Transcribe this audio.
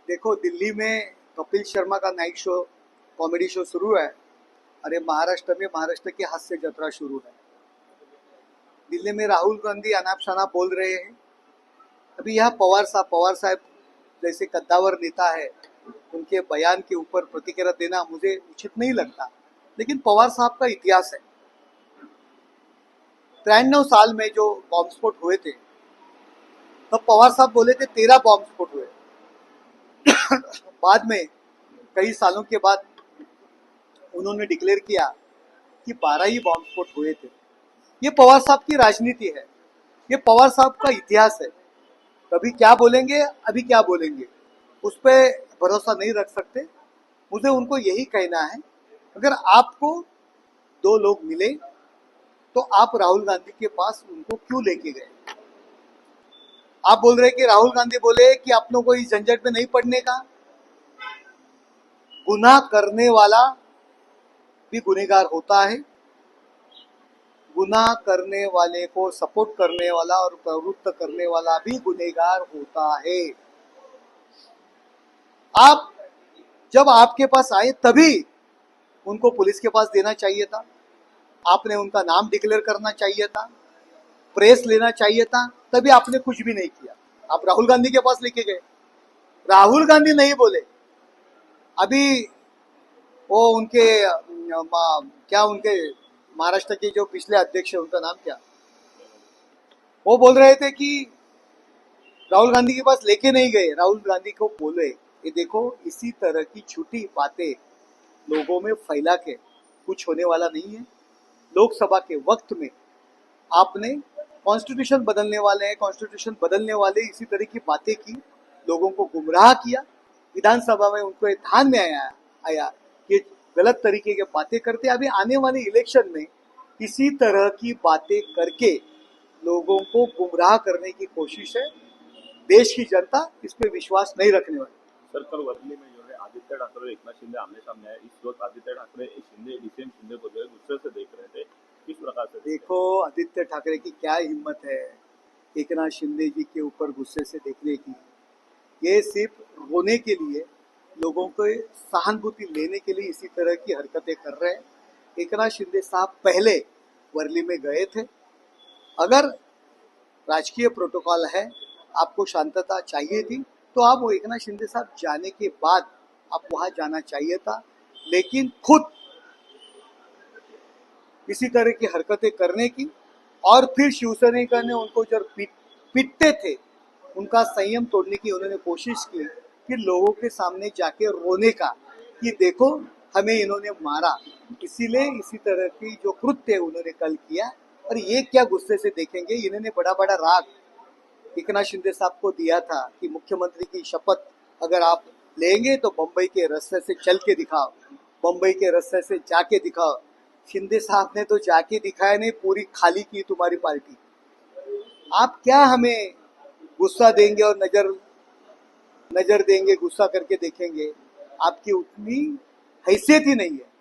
देखो, दिल्ली में कपिल शर्मा का नाइट शो, कॉमेडी शो शुरू है। अरे महाराष्ट्र में महाराष्ट्र की हास्य जत्रा शुरू है। दिल्ली में राहुल गांधी अनाप शनाप बोल रहे हैं। अभी यहाँ पवार साहब जैसे कद्दावर नेता है, उनके बयान के ऊपर प्रतिक्रिया देना मुझे उचित नहीं लगता। लेकिन पवार साहब का इतिहास है। 93 साल में जो बॉम्ब स्फोट हुए थे, तब पवार साहब बोले थे 13 बॉम्ब स्फोट हुए। बाद में कई सालों के बाद उन्होंने डिक्लेयर किया कि 12 ही बॉम्ब स्फोट हुए थे। ये पवार साहब की राजनीति है, ये पवार साहब का इतिहास है। कभी क्या बोलेंगे, अभी क्या बोलेंगे, उस पर भरोसा नहीं रख सकते। मुझे उनको यही कहना है, अगर आपको दो लोग मिले तो आप राहुल गांधी के पास उनको क्यों लेके गए? आप बोल रहे कि राहुल गांधी बोले कि आप लोगों को इस झंझट में नहीं पड़ने का। गुनाह करने वाला भी गुनहगार होता है। गुनाह करने वाले को सपोर्ट करने वाला और प्रवृत्त करने वाला भी गुनहगार होता है। आप जब आपके पास आए तभी उनको पुलिस के पास देना चाहिए था। आपने उनका नाम डिक्लेयर करना चाहिए था, प्रेस लेना चाहिए था। तभी आपने कुछ भी नहीं किया। आप राहुल गांधी के पास लेके गए। राहुल गांधी नहीं बोले। अभी वो उनके क्या उनके महाराष्ट्र के जो पिछले अध्यक्ष है, उनका नाम क्या, वो बोल रहे थे कि राहुल गांधी के पास लेके नहीं गए। राहुल गांधी को बोले, ये देखो, इसी तरह की झूठी बातें लोगों में फैला के कुछ होने वाला नहीं है। लोकसभा के वक्त में आपने कॉन्स्टिट्यूशन बदलने वाले हैं, कॉन्स्टिट्यूशन बदलने वाले, इसी तरह की बातें की, लोगों को गुमराह किया। विधानसभा में उनको ध्यान में आया कि गलत तरीके की बातें करते। अभी आने वाले इलेक्शन में इसी तरह की बातें करके लोगों को गुमराह करने की कोशिश है। देश की जनता इस पे विश्वास नहीं रखने वाली। सर, कल वर्ली में जो है आदित्य ठाकरे और एकनाथ शिंदे आमने सामने आए। इस वक्त आदित्य ठाकरे डीसीएम शिंदे को जो है गुस्से से देख रहे थे। किस प्रकार से देखो, आदित्य ठाकरे की क्या हिम्मत है एकनाथ शिंदे जी के ऊपर गुस्से से देखने की। ये सिर्फ रोने के लिए, लोगों को सहानुभूति लेने के लिए इसी तरह की हरकतें कर रहे हैं। एकनाथ शिंदे साहब पहले वर्ली में गए थे। अगर राजकीय प्रोटोकॉल है, आपको शांतता चाहिए थी, तो आप वो एकनाथ शिंदे साहब जाने के बाद आप वहां जाना चाहिए था। लेकिन खुद इसी तरह की हरकतें करने की, और फिर शिवसेना ने उनको जब पीटते थे, उनका संयम तोड़ने की उन्होंने कोशिश की कि लोगों के सामने जाके रोने का, कि देखो हमें इन्होंने मारा। इसीलिए इसी तरह की जो कृत्य उन्होंने कल किया। और ये क्या गुस्से से देखेंगे, इन्होंने बड़ा बड़ा राग एकनाथ शिंदे साहब को दिया था कि मुख्यमंत्री की शपथ अगर आप लेंगे तो बम्बई के रास्ते से चल के दिखाओ, बम्बई के रास्ते से जाके दिखाओ। शिंदे साहब ने तो जाके दिखाया नहीं, पूरी खाली की तुम्हारी पार्टी। आप क्या हमें गुस्सा देंगे और नजर देंगे, गुस्सा करके देखेंगे? आपकी उतनी हैसियत ही नहीं है।